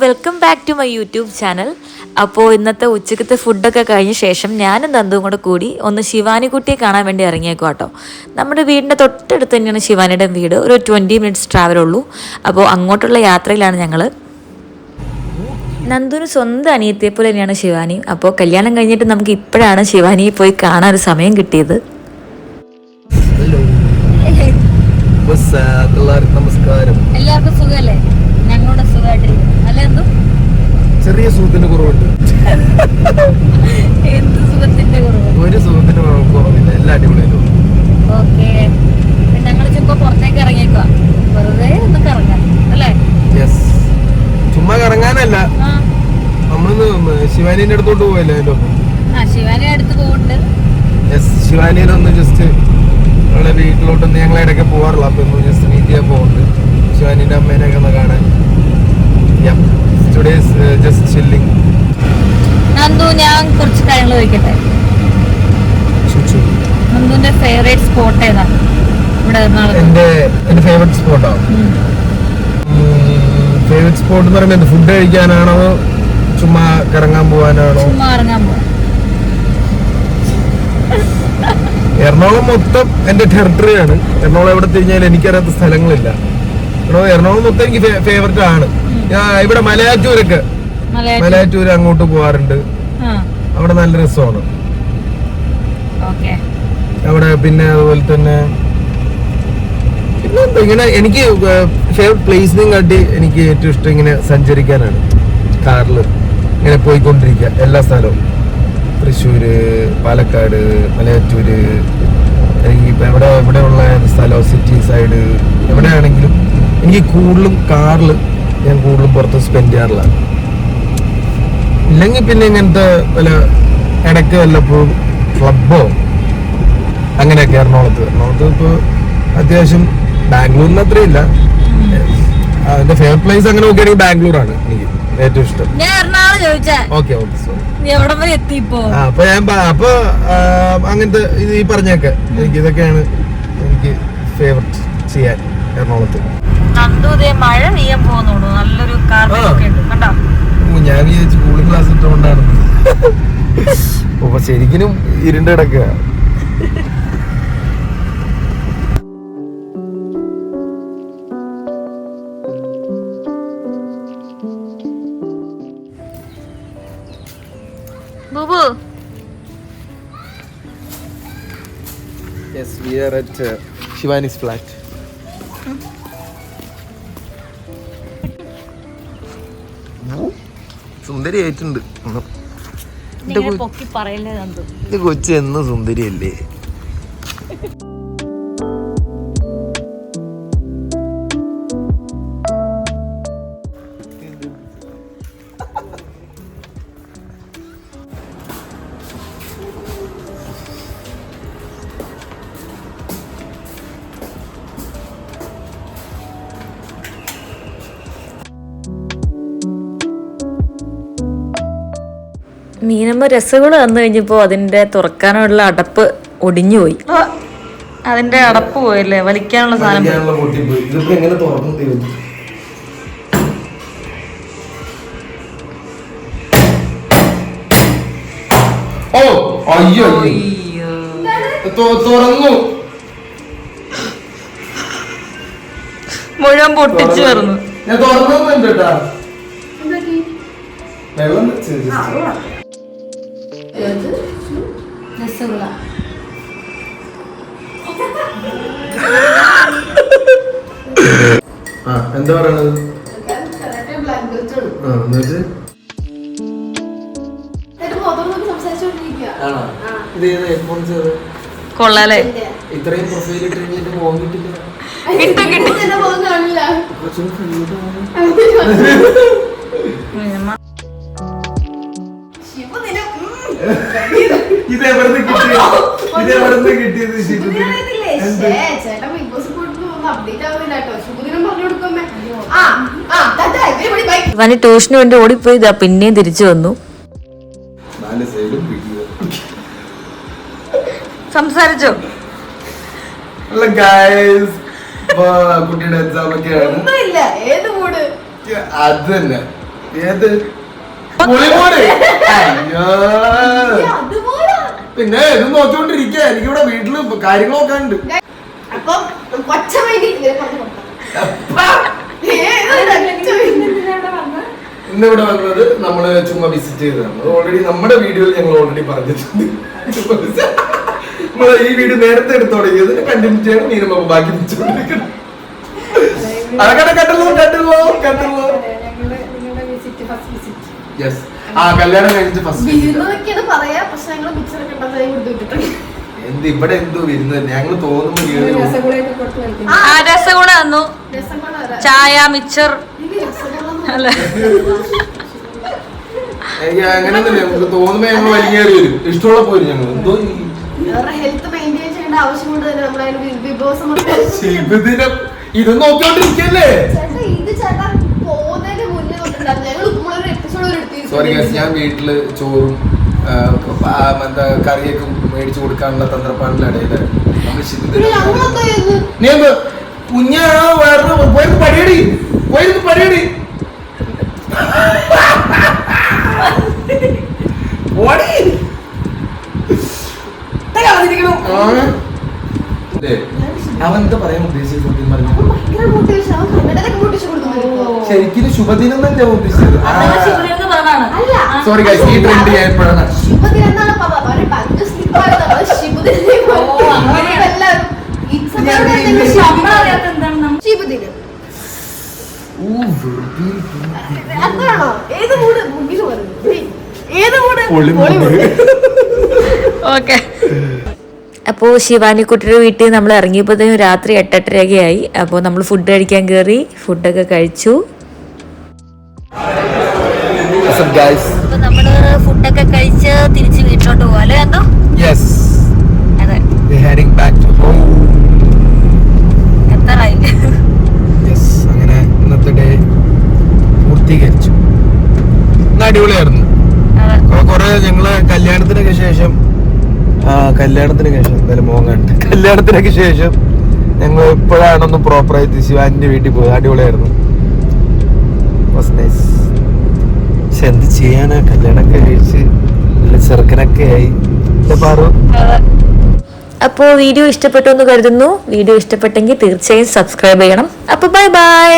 Welcome back to my YouTube channel. അപ്പോൾ ഇന്നത്തെ ഉച്ചക്കത്തെ ഫുഡൊക്കെ കഴിഞ്ഞ ശേഷം ഞാനും നന്ദുവും കൂടെ കൂടി ഒന്ന് ശിവാനിക്കുട്ടിയെ കാണാൻ വേണ്ടി ഇറങ്ങിയേക്കും കേട്ടോ. നമ്മുടെ വീടിൻ്റെ തൊട്ടടുത്ത് തന്നെയാണ് ശിവാനിയുടെ വീട്. ഒരു 20 മിനിറ്റ്സ് ട്രാവലുള്ളൂ. അപ്പോൾ അങ്ങോട്ടുള്ള യാത്രയിലാണ് ഞങ്ങൾ. നന്ദുവിന് സ്വന്തം അനിയത്തിയെപ്പോലെ തന്നെയാണ് ശിവാനി. അപ്പോൾ കല്യാണം കഴിഞ്ഞിട്ട് നമുക്ക് ഇപ്പോഴാണ് ശിവാനിയെ പോയി കാണാൻ ഒരു സമയം കിട്ടിയത്. നമസ്കാരം. എല്ലാവർക്കും സുഖമല്ലേ? ഞങ്ങളുടെ സുഖമായിട്ടിരിക്കും അല്ലേ? എന്തോ ചെറിയ സുഖത്തിന്റെ കുറവുണ്ട്. എന്ത് സുഖത്തിന്റെ കുറവ്? ഒരു സുഖത്തിന്റെ കുറവില്ല, എല്ലാ അടിപൊളിയാലും. ഓക്കെ, ഞങ്ങൾ ചുമ്മാ പുറത്തേക്ക് ഇറങ്ങിയേക്കുക, വെറുതെ ഒന്ന് കറങ്ങാൻ അല്ലേ? യെസ്, ചുമ്മാ കറങ്ങാനല്ല, നമ്മളൊന്ന് ശിവാനിന്റെ അടുത്തോട്ട് പോയല്ലേ? ശിവാനി അടുത്ത് പോകുന്നുണ്ട്. യെസ്, ശിവാനിയിലൊന്ന് ജസ്റ്റ് ഞങ്ങളുടെ വീട്ടിലോട്ടൊന്ന് ഞങ്ങൾ ഇടയ്ക്ക് പോകാറില്ല, അപ്പൊ ഒന്ന് ജസ്റ്റ് മീറ്റ് ചെയ്യാൻ പോകുന്നുണ്ട്. ശിവാനിന്റെ അമ്മേനെയൊക്കെ ഒന്ന് കാണാൻ. Just chilling. നന്ദു, ഞാൻ കുറച്ച് കാര്യങ്ങൾ ചോദിക്കട്ടെ? നന്ദുവിന്റെ ഫേവറേറ്റ് സ്പോട്ട് ഏതാണ് ഇവിടെ? എന്റെ ഫേവറേറ്റ് സ്പോട്ടോ? ഫേവറേറ്റ് സ്പോട്ട് എന്ന് പറയുമ്പോൾ ഫുഡ് കഴിക്കാനാണോ ചുമ്മാ കറങ്ങാൻ പോവാനാണോ? ചുമ്മാ കറങ്ങാൻ പോവാൻ. എറണാകുളം മൊത്തം എന്റെ ടെറിട്ടറിയാണ്. എറണാകുളം എവിടെ തിരിഞ്ഞാലും എനിക്കറിയാത്ത സ്ഥലങ്ങളില്ല. എറണാകുളം മൊത്തം എനിക്ക് ഫേവറേറ്റ് ആണ്. ഞാൻ ഇവിടെ മലയാറ്റൂര് അങ്ങോട്ട് പോവാറുണ്ട്. അവിടെ നല്ല രസമാണ് അവിടെ. പിന്നെ അതുപോലെ തന്നെ ഇങ്ങനെ എനിക്ക് ഫേവറേറ്റ് പ്ലേസിനെ കാട്ടി എനിക്ക് ഏറ്റവും ഇഷ്ടം ഇങ്ങനെ സഞ്ചരിക്കാനാണ്. കാറില് ഇങ്ങനെ പോയിക്കൊണ്ടിരിക്കുക എല്ലാ സ്ഥലവും. തൃശ്ശൂര്, പാലക്കാട്, മലയാറ്റൂര്, എനിക്കിപ്പോൾ എവിടെയുള്ള സ്ഥലം, സിറ്റി സൈഡ് എവിടെയാണെങ്കിലും എനിക്ക് കൂടുതലും കാറിൽ ഞാൻ കൂടുതലും പുറത്ത് സ്പെൻഡ് ചെയ്യാറില്ല. ഇല്ലെങ്കിൽ പിന്നെ ഇങ്ങനത്തെ വല്ല ഇടയ്ക്ക് വല്ലപ്പോഴും ക്ലബോ അങ്ങനെയൊക്കെ. എറണാകുളത്ത് ഇപ്പോൾ അത്യാവശ്യം ബാംഗ്ലൂരിന് അത്രയില്ല. അതിന്റെ ഫേവറേറ്റ് പ്ലേസ് അങ്ങനെ നോക്കുകയാണെങ്കിൽ ബാംഗ്ലൂരാണ് എനിക്ക് ഏറ്റവും ഇഷ്ടം. ഓക്കെ അപ്പൊ അങ്ങനത്തെ ഈ പറഞ്ഞൊക്കെ എനിക്ക് ഇതൊക്കെയാണ് എനിക്ക് ഫേവറേറ്റ് ചെയ്യാൻ എറണാകുളത്ത്. മഴ പെയ്യാൻ പോകുന്നുള്ളൂ, നല്ലൊരു ഞാൻ വിചാരിച്ചു കൂളിംഗ് ഗ്ലാസ് ഇട്ടുകൊണ്ടാണ്. അപ്പൊ ശരിക്കും ഇരുണ്ട് കിടക്കുക. Yes, we are at Shivani's flat. സുന്ദരിയായിട്ടുണ്ട്. ഇത് കൊച്ചു എന്നും സുന്ദരിയല്ലേ? മീനമ്മ രസഗുള വന്നു കഴിഞ്ഞപ്പോ അതിന്റെ തുറക്കാനുള്ള അടപ്പ് ഒടിഞ്ഞുപോയി. അതിന്റെ അടപ്പ് പോയല്ലേ, വലിക്കാനുള്ള സാധനം. മുഴുവൻ പൊട്ടിച്ചു വരുന്നു. രസഗുള എന്താ പറയണത്? കൊള്ളാലേ? ഇത്രയും പ്രൊഫൈൽ ഇട്ട് കഴിഞ്ഞിട്ട് പോകിട്ടില്ല. ഇവന് ട്യൂഷന് വേണ്ടി ഓടിപ്പോയി, പിന്നെയും തിരിച്ചു വന്നു. സംസാരിച്ചോ? കുട്ടിയുടെ എക്സാം ഒക്കെയാണ്. അത് തന്നെ ഏത് പുളിമോര്? അയ്യോ. പിന്നെ ഇത് നോക്കിക്കൊണ്ടിരിക്കുക. എനിക്കിവിടെ വീട്ടില് കാര്യങ്ങളൊക്കെ ഉണ്ട്. ഇന്നിവിടെ വന്നത് നമ്മള് ചുമ്മാ വിസിറ്റ് ചെയ്തതാണ്. ഓൾറെഡി നമ്മുടെ വീഡിയോയിൽ ഞങ്ങൾ ഓൾറെഡി പറഞ്ഞിട്ടുണ്ട്. നമ്മള് ഈ വീഡിയോ നേരത്തെ എടുത്തു തുടങ്ങിയത് കണ്ടിന്യൂ ചെയ്യണം. നീനമ്മ ബാക്കി വെച്ചുകൊണ്ടിരിക്കണം. അതൊക്കെ കണ്ടല്ലോ. യെസ്. ആ കല്യാണം കഴിഞ്ഞിട്ട് ഫസ്റ്റ് എന്ത് ഇവിടെ എന്തോ വരുന്നത് ഞങ്ങള് തോന്നുമ്പോ രസഗുണ തന്നു, ചായ, മിച്ചർ. അങ്ങനെയൊന്നുമില്ല. നമുക്ക് തോന്നുമ്പോ ഞങ്ങൾ വലിഞ്ഞേറി വരും. ഇഷ്ടമുള്ള പോലും ഞങ്ങൾ എന്തോ ഹെൽത്ത് മെയിൻറ്റെയിൻ ചെയ്യേണ്ട ആവശ്യം കൊണ്ട് തന്നെ നമ്മളതിന് വിഭവസം ഇത് നോക്കിക്കൊണ്ടിരിക്കല്ലേ. സോറി ഗൈസ്, ഞാൻ വീട്ടില് ചോറും എന്താ കറിയൊക്കെ മേടിച്ചു കൊടുക്കാനുള്ള തന്ത്രപ്പാടിനിടയില് കുഞ്ഞാ പോയിരുന്നു പടിയടി അവൻ എന്താ പറയാൻ ഉദ്ദേശിച്ചത്? ശരിക്കും ശുഭദിനം തന്നെ ഉദ്ദേശിച്ചത്. സോറി ഗൈസ്, ഈ ട്രെൻഡ് ഞാൻ എപ്പോഴാണ് ഓക്കെ. അപ്പോൾ ശിവാനിക്കുട്ടിയുടെ വീട്ടിൽ നമ്മൾ ഇറങ്ങിയപ്പോഴത്തേക്കും രാത്രി 8:30 അപ്പോൾ നമ്മൾ ഫുഡ് കഴിക്കാൻ കയറി. ഫുഡൊക്കെ കഴിച്ചു. അപ്പോൾ നമ്മള് ഫുഡൊക്കെ കഴിച്ച് തിരിച്ച് വീട്ടിലോട്ട് പോവാ അല്ലേ എന്തോ? അതെ, എത്താറായി. അങ്ങനെ ഇന്നത്തെ ഡേ പൂർത്തീകരിച്ചു. അടിപൊളിയായിരുന്നു. കൊറേ ഞങ്ങള് കല്യാണത്തിനൊക്കെ ശേഷം എന്തായാലും മോങ്ങാണ്ട് കല്യാണത്തിനൊക്കെ ശേഷം ഞങ്ങൾ ഇപ്പോഴാണൊന്ന് പ്രോപ്പറായിട്ട് ശിവാനിന്റെ വീട്ടിൽ പോയത്. അടിപൊളിയായിരുന്നു. പക്ഷെ എന്ത് ചെയ്യാനാ, കല്യാണമൊക്കെ കഴിച്ച് നല്ല ചെറുക്കനൊക്കെ ആയി. അപ്പോൾ വീഡിയോ ഇഷ്ടപ്പെട്ടു എന്ന് കരുതുന്നു. വീഡിയോ ഇഷ്ടപ്പെട്ടെങ്കിൽ തീർച്ചയായും സബ്സ്ക്രൈബ് ചെയ്യണം. അപ്പോൾ ബൈ ബൈ.